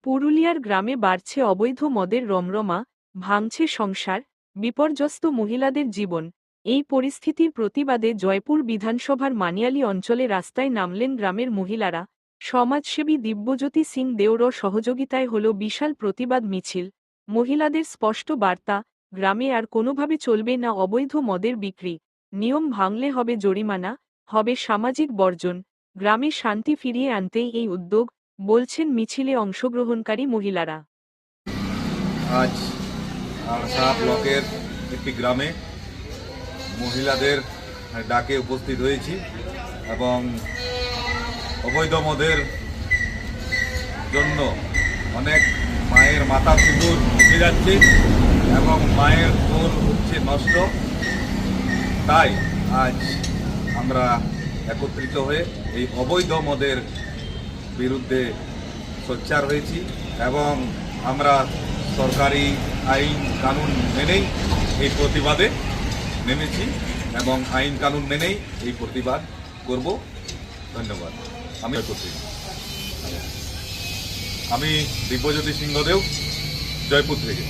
পুরুলিয়ার গ্রামে বাড়ছে অবৈধ মদের রমরমা, ভাঙছে সংসার, বিপর্যস্ত মহিলাদের জীবন। এই পরিস্থিতির প্রতিবাদে জয়পুর বিধানসভার মানিয়ালি অঞ্চলে রাস্তায় নামলেন গ্রামের মহিলারা। সমাজসেবী দিব্যজ্যোতি সিং দেওর সহযোগিতায় হল বিশাল প্রতিবাদ মিছিল। মহিলাদের স্পষ্ট বার্তা, গ্রামে আর কোনোভাবে চলবে না অবৈধ মদের বিক্রি। নিয়ম ভাঙলে হবে জরিমানা, হবে সামাজিক বর্জন। গ্রামে শান্তি ফিরিয়ে আনতেই এই উদ্যোগ, বলছেন মিছিলে অংশগ্রহণকারী মহিলারা। আজ আরসা ব্লকের একটি গ্রামে মহিলাদের ডাকে উপস্থিত হয়েছি এবং অবৈধ মদের জন্য অনেক মায়ের মাথা সিঁদুর উঠে যাচ্ছে এবং মায়ের কোল হচ্ছে নষ্ট। তাই আজ আমরা একত্রিত হয়ে এই অবৈধ মদের বিরুদ্ধে সোচ্চার হয়েছি এবং আমরা সরকারি আইন কানুন মেনেই এই প্রতিবাদে নেমেছি এবং আইন কানুন মেনেই এই প্রতিবাদ করব। ধন্যবাদ। আমি দিব্যজ্যোতি সিংহদেও, জয়পুর থেকে।